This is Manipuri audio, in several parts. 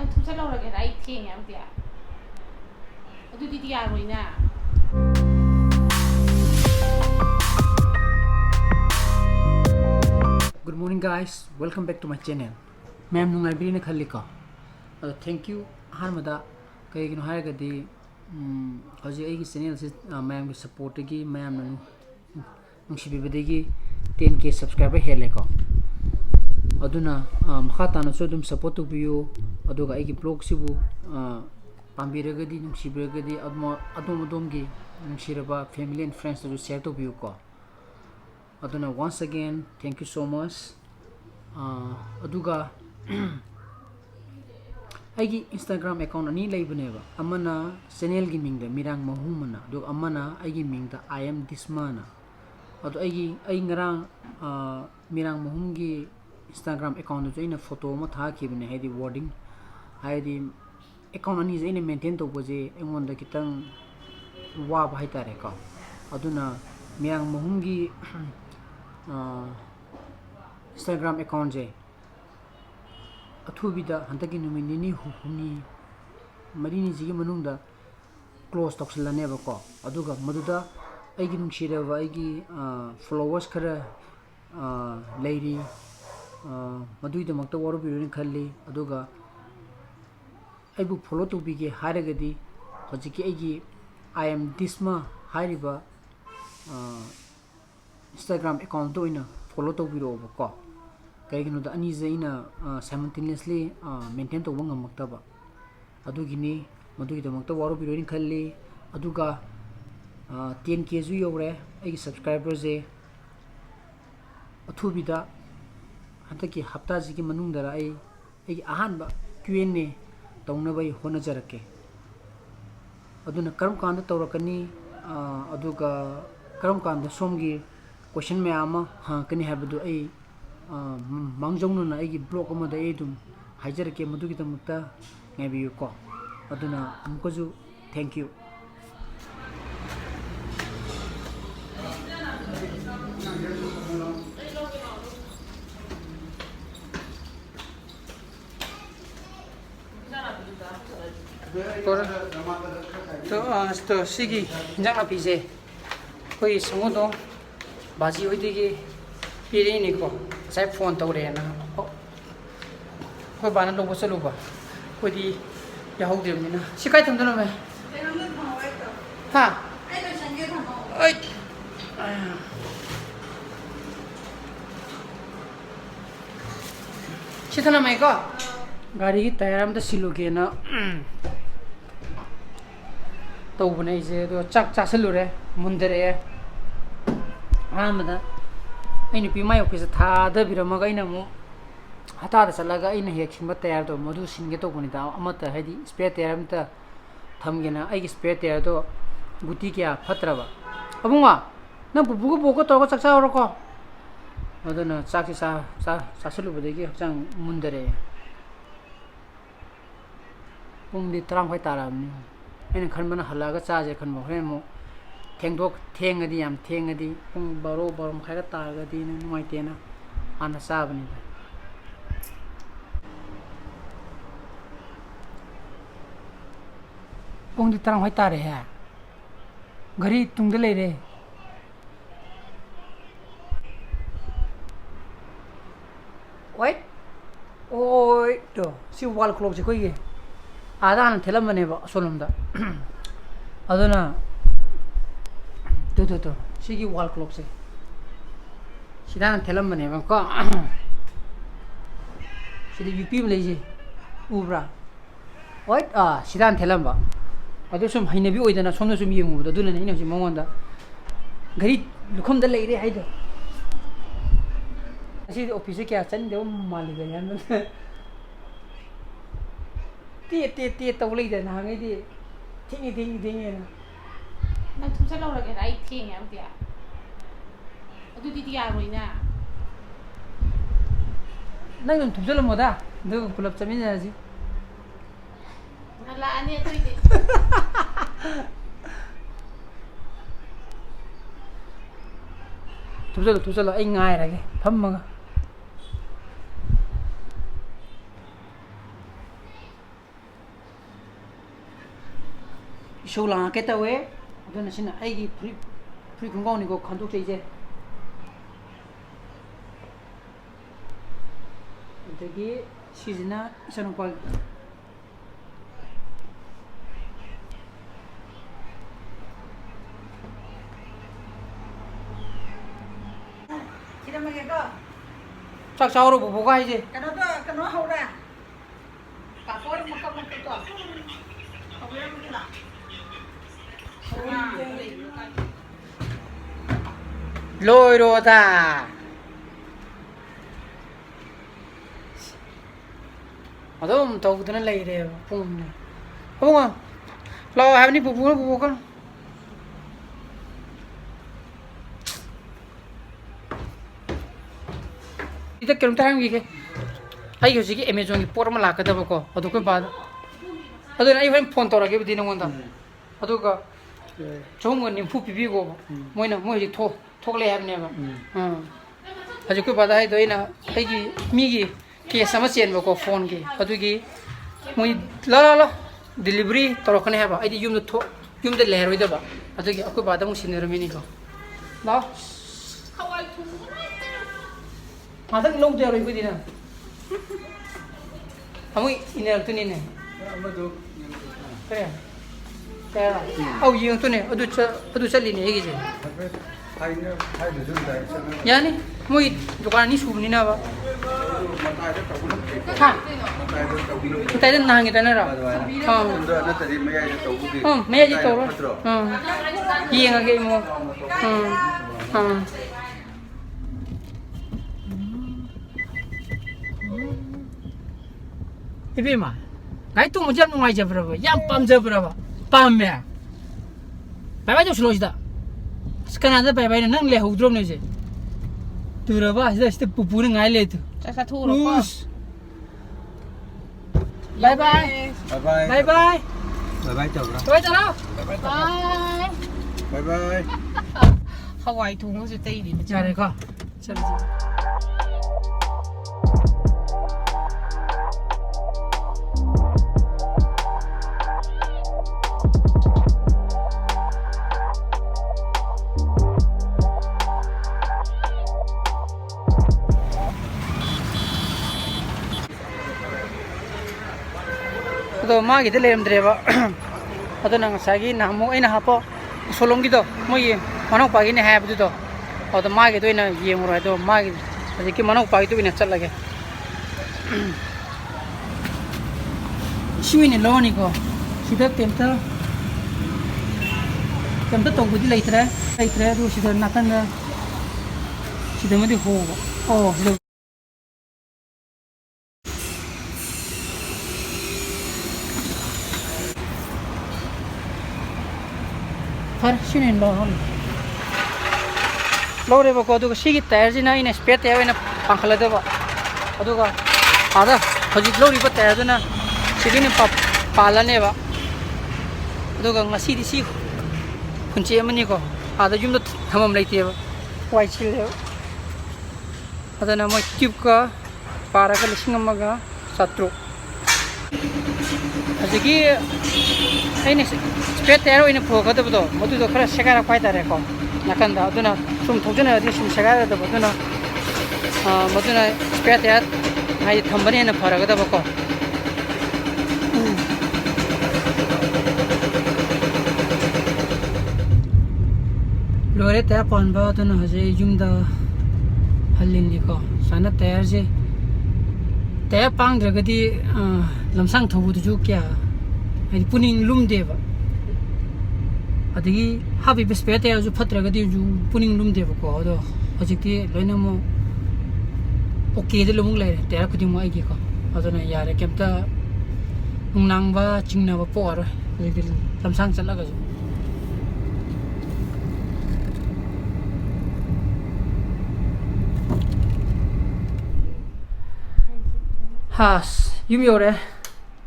ꯅꯪ ꯊꯨꯆꯜꯍꯧꯔꯒꯦꯅ ꯑꯩ ꯊꯦꯡꯉꯦ ꯑꯝꯇꯤ ꯑꯗꯨꯗꯤ ꯌꯥꯔꯣꯏꯅ. Good morning guys, welcome back to my channel. Ma'am nungaibirina khalliko. Thank you. Ahanmada kaigino haragadi hoji aigi channel se ma'am gi support gi ma'am na nungsibibadegi 10k subscriber heleko. Aduna makha tana so dum support to biyo aduga aigi blog sibu pambiragadi nungsibiragadi adom gi nungsiraba family and friends to share to biyo ko. Aduna once again thank you so much. Aduga aigi Instagram account ani laibneba amana channel gi mingda Mirang-Mahum na adu amana aigi mingda I am Dishma na adu ai ngarang Mirang-Mahum gi Instagram account jo ina photo ma tha khibne haidi wording haidi account ani je ina maintain to boje engonda kitang wa ba haitare ka aduna Mirang-Mahum gi Instagram account je athubida hantaki numinini huni marini jigi manungda close toksilane ba ko aduga maduda aigi nungshira ba aigi followers khara leiri maduida makta waru birin khalli aduga aibu follow to bige haragadi hojiki aigi I am Dishma hariba Instagram account to ina follow to biro ba ko kaigino da ani zaina simultaneously maintain to wanga maktaba adugini madugi da makta waru biroin khalli aduga 10k ju yore ai subscriber je athubida hantaki hafta ji manung dara ai ahanba Q&A tawna bai hona jarake aduna karam kanda tawrakani aduga karam kanda somgi question me ama ha kani haibadu ai mangjongno na aigi blog ama da edum haijarake madugi tamukta ngabiyu ko aduna amkoju thank you. To sigi hinjang napi je koi sangodo baji hoidigi pirini ko sai phone tawre na koi bana lobo chaluba koi di yahudemina sikai thamdana me ha ai lo sange thamo ai chithana mai ko gari gi tayar am da siloge na tawbane je do chak chasalure mundare amada aini pi mai office tha da biramaga ina mu hata da salaga ina heksimba tayar do modu singe to buni da amata haidi spare tayar amta thamgena ai spare tayar do guti kya phatraba abunga na bubu boko to chak cha ro ko aduna chak sa sulu bodegi chang mundare pungdi trang khoi taramni aina khanbana halaga chaje khanmo hremo thengadi yam thengadi pung baro khaga targadi na numaitena ana sabani pungdi tarang hoi tare ha gari tungde leire wait oi to si wall clock je koi ge adana thelamane ba solumda aduna to sigi wall clock se sidana thelamane ba ko sidi UP leje ubra wait sidana thelamba adu sum hainabi oidana somna sum yengu da dulane ina sum mongonda gari lukhomda leire haido asi office kya chan de mali ga yan ti tawlei da na ngai di tingi na ꯅꯪ ꯊꯨꯆꯜꯍꯧꯔꯒꯦꯅ ꯑꯩ ꯊꯦꯡꯉꯦ ꯑꯝꯇꯤ ꯑꯗꯨꯗꯤ ꯌꯥꯔꯣꯏꯅ. ꯅꯪ ꯑꯗꯨꯝ ꯊꯨꯆꯜꯂꯝꯃꯣꯗ ꯑꯗꯨꯒ ꯄꯨꯂꯞ ꯆꯠꯃꯤꯟꯅꯔꯁꯤ. ꯂꯥꯛꯑꯅꯤ ꯑꯗꯨꯏꯗꯤ. ꯊꯨꯆꯜꯂꯣ ꯑꯩ ꯉꯥꯏꯔꯒꯦ ꯐꯝꯃꯒ. show lang cái tàu ấy đó là xin là ai cái free không ngon thì có khăn thuốc gì chứ cái season á sao nó quay chắc sao rồi bố gai gì cái nó hậu ra cả phối một cặp một cái tuổi không biết cái nào lôi đồ ta ở đó mình tàu nó lầy đều không này không à lo hai bên đi bù con đi tất cả chúng ta làm gì cái ai cái gì cái Amazon cái portal mà lạc cái đó bao ở đó cái bao ở đó ai vẫn phone tàu ra cái bên nó ngon đó ở đó cái chúng mình niệm phúc pipi go mỗi nào mỗi gì thô lệ em nè mà ở đó cái bao đây đó là ai cái mi cái sama chen bao phone cái ở đó cái mỗi la delivery tàu cái này bao ai đi yum đó lẻ rồi đó bao ở đó cái aku bao đó muốn xin rồi mình cái đó mà thằng lâu giờ rồi cái gì nè không iner tu này cái cái dương tu này adu chali này cái gì ya ni moi dukaan ni sum ni na ba ha kita den nang kita na ra maya ji to ro yeng age mo ibe ma ngai tu mujam ngai jabra ba yam pam jabra ba pam me ba jo slow da sekarang ada bye bye nang le hudrom ne je tu ra ba sida sida pupu ne ngai le tu Sa thu rồi con. bye bye bye bye chào rồi bye chào đâu Bye. bye bye Hawaii thu nó sẽ tây đi mà chào đây con chào तो माँ की तो ले रहे बा अतो नंग सागी ना मो इन हापो सोलोंग की तो मो ये मनो पागी ने है तो और तो माँ की तो इन ये मुरा है तो माँ की अजे की मनो पागी तो इन चल लगे शिवी ने लोनी को सीधा टेम्पल तो बुद्धि लेते रहे तो सीधा नातन सीधा में तो हो सीधा Sinin lo re ba ko du sigi tayar ji na ina spare tayar ina pankhala da ba adu ga ada hoji lo ri ba tayar da na sigi ni pala ne ba adu ga ngasi di si khunche amani ko ada jum da thamam leite ba wai chil le ada na mo tube ka para ka lising amaga satru ajigi aine spare tayar ina phoga da ba modu do khara segara pai da re ko nakanda aduna sum thojana adi sum segara da baduna moduna spare tayar ngai thambani na pharaga da ba ko lore tayar pon ba aduna haje jumda halin ni ko sana tayar je tayar pang dragadi lamsang thobu du ju kya ai puning lum de ba adigi habi bespete ya ju phatra ga di ju puning lum de ko do hojikti loina mo okay de lumung lai te ra kuding mo ai gi ko adona yare kemta nang ba chingna ba po aro hojikti lamsang chala ga ju has yum yore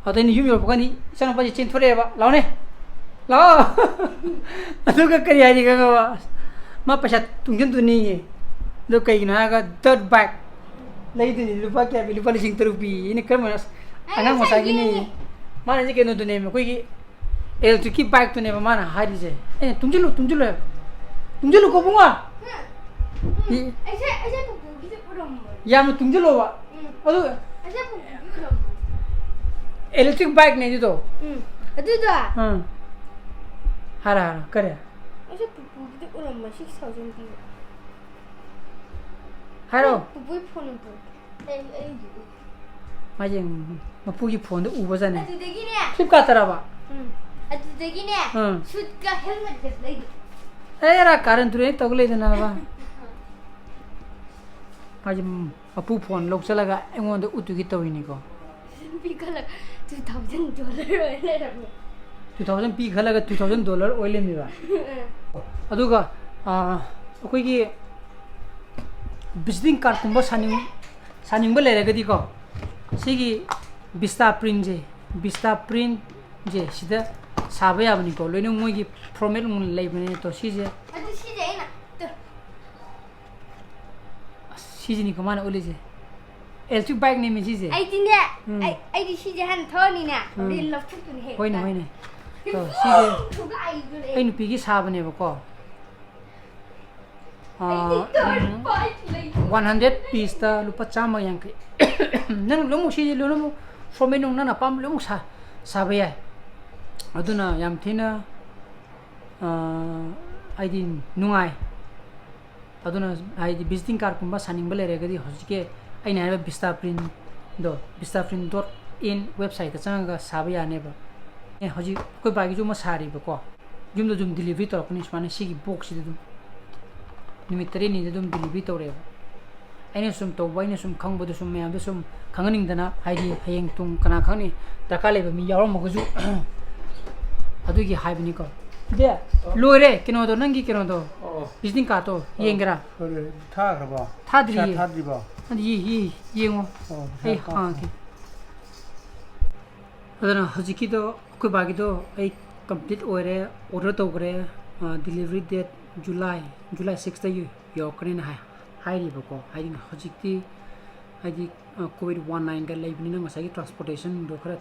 adeni yum yor bokani sana ba chin thore ba law ne lo aduh ka kari hari ka ba ma pasat tungjan tu ni do kai na ga third back lai tu lupa kya bi lupa lising terupi ini kan mas anang masa gini mana je kenu tu ne me koi electric bike to never man hide is eh tunjulu ko bunga I said yam tunjulu wa adu electric bike ne to hara kare haro majeng mapugi phone de uba jane flipkart taraba era karan ture togle dana ba majem apu phone lok chalaga engon de utugi tawini ko $2,000 pi khalaga $2,000 oil mi ba aduga akoi gi visiting card kumba saning ba lere gadi ko sigi vista print je sida sabe abani ko loino moi gi format mun leibane to sije ni ko mana ole je electric bike ne mi sije I think I did she hand turning na really love to he hoine to sije ai nu pi gi sabane ba ko 100 piece ta lupa chama yang ke nang lomu si lomu formen nang na pam lomu sabe ya aduna yam thina aidi nungai aduna aidi visiting card kumba saning bale re gadi hosike aina ha vista print in website changa sabe ya ne ba e hoji koi bagi ju ma sari ba ko jum do jum delivery to apni smane sigi box de dum nimitri ni de dum delivery to re aina sum to baina sum khangbo de sum me sum khanganing dana haidi hayeng tung kana khani takale ba mi yaw mo ju adugi haibni ko de loire kino do nangi kino do visiting card to yengra tha graba thadri ba adi yengo ai ha ki adana hojiki do ko bagi do ai complete oire order to gre delivery date July 6 ta yo kren hairi ba ko hairi hojiki haidi COVID-19 ga laibni na masagi transportation do khara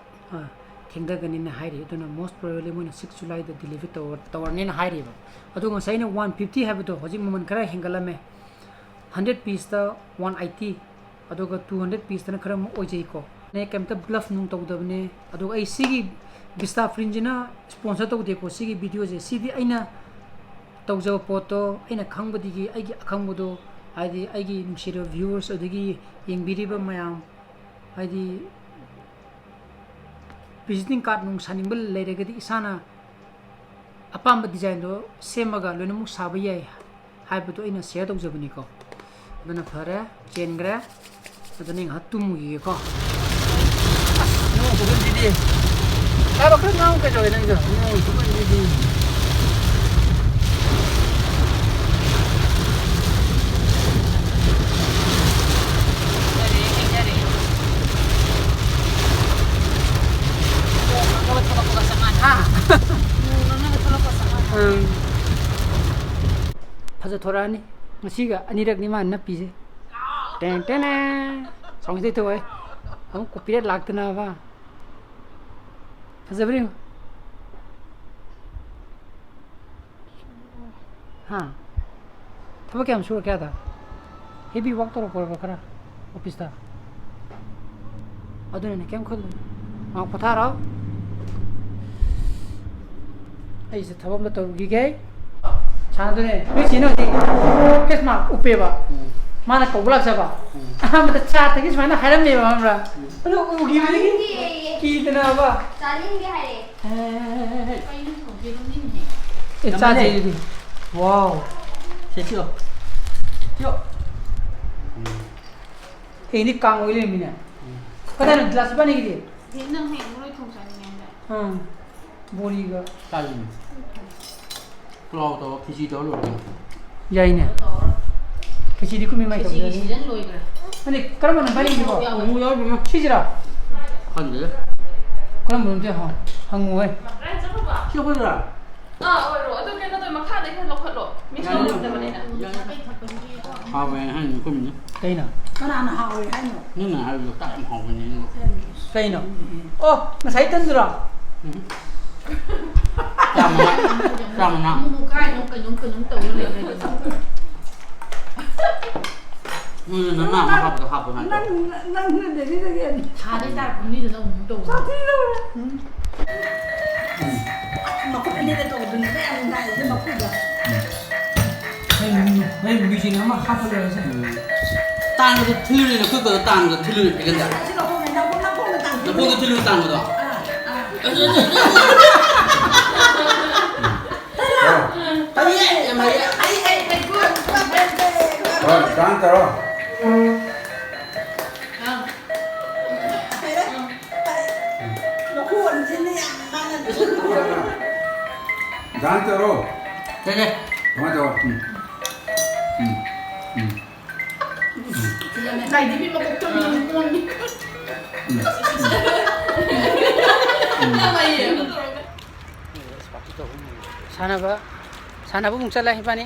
thengda gani na hairi aduna most probably mo 6 July da delivery to ne na hairi ba adu ngasai na 150 have to hojik moment khara hengalame 100 piece ta 180 aduga 200 piece ta khara mo ojei ko ne kamta bluff nung tawdabne aduga ai sigi vista frinjina sponsor tawde ko sigi video je sidi aina tawjaw poto aina khangbadi gi aigi akhangbodo aigi nushiro viewers adigi yengbiriba mayam aidi visiting card nung sanimbal leregadi isana apamba design do semaga loinamu sabayai haibatu aina share tawjabani ko aduna phare chengra aduni hatum gi ko no bugun didi aba khre ngau ke joy nang jo no bugun didi Phasa thorani ngasiga anirak ni man na pije teng teng song dei toi am copyright lagtana ba phasa bring ha thaba kyam sura kya tha heavy work to por kara office ta adune ne kyam khol ma pathara ai se thabam la to gi gai Chandune, which you know the Kisma Upeva, Mana Koblakaba. I'm the chat, I guess my Haram Mamra. Look, give me key the Nava. It's a wow. Set you up. Yo. Any kang will in me. But then glass bunny. Boliga. Cloud or Kishito. Yaina. Kishidi Kumi might have been. And the Karaman Bunny, Chizra. 100. Karaman hung away. Children. 어떻게 해도 막 카드 해서 넣고 미션 때문에 How many coming? Kaina. Nina, I will cut him home. Kaino. Oh, Masaitan Dura. Sama Mu kai nó tự liền này. Nó học rồi hả? Nang để đi again. Cha đấy ta cũng đi được đâu cũng đủ. Mà có cái này là đồ đừng cái ăn này nhưng mà không được. Hey, bikin apa? Apa dia rasa? Tan cái thứ này là cứ cái tan cái thứ này phải cái gì? Chứ nó không này nó không là tặng. Nó không cái thứ này tan cái đó. Tại vì em mày ai quên bên Rồi, dán tờ rồi. Hay đấy. Nó cuộn trên này ăn là Dán tờ rồi. Đây. Đúng rồi. Này thì biết mà cũng trong mình con đi. Sana ba mung chala hi pani.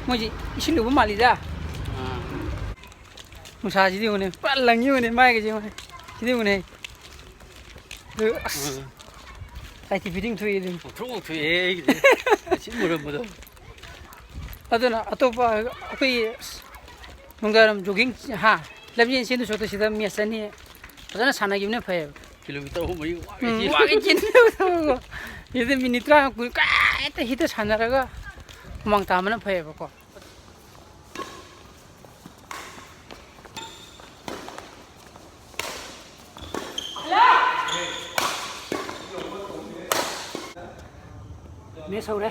Moji isin lu mali da. Musa ji diu ne, palang yu ne mai ke ji ne. Ji diu ne. Ai ti fitting thui din. Trung thuê. Chỉ một đâu. Aduna atopa akoi mungaram jogging ha. Labjin sin du sota sida mi asani. Aduna sana gimne phay. Kilometer hôm mấy Wa ke jin. Yede minitra ku ka eta hita sanaraga mang ta mana phay ba ko. Nè sâu đấy.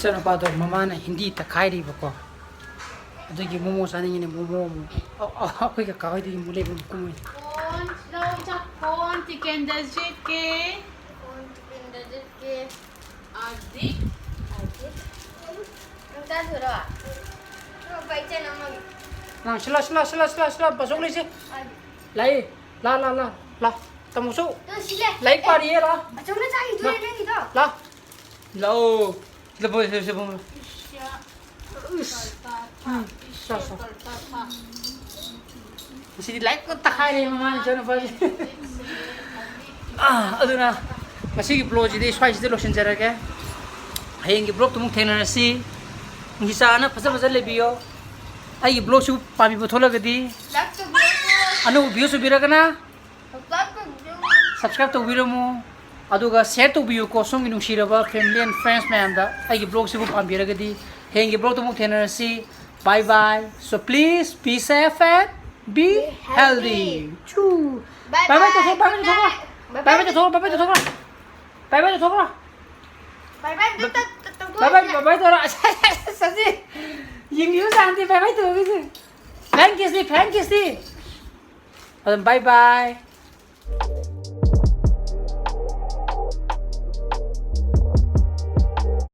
Sana pa do mama na hindi ta khai ri ba ko. Adugi momo sa ni momo. Akoi ka kai di mule bu ko mai. Con đâu chắc con thì kèn đã giết kê. Con chicken da jet ke. Adik. Nang ta thura ba? Ro bai chen amang. Nang sila pasok le si. Lai la. Tamuso. To sile. Lai pa ri la. Achong na chai tu le ni to. La. Lao. Le bo se bo. Sa. Masih like ko ta khai ri mama ni chana pa. Aduna masih ki blog ji swai ji lo shin jara ke. Hayeng ki blog tumung thena si. Ngisa na phasa le biyo. Ai blog su pa bi thola gadi. Lak to Anu view su bira kana. lak to Subscribe to video mo. Aduga share to view ko song inu shiraba family and friends man da. Ai blog su pa bira gadi. Hayeng ki blog tumung thena si. Bye bye. So please be safe and be healthy. Choo. Bye Bye bye to bye. bye bye to bye bye to bye bye to bye bye to Bye bye to bye bye to Saji. Yung news anti bye bye to. Fan kiss đi. Bye bye.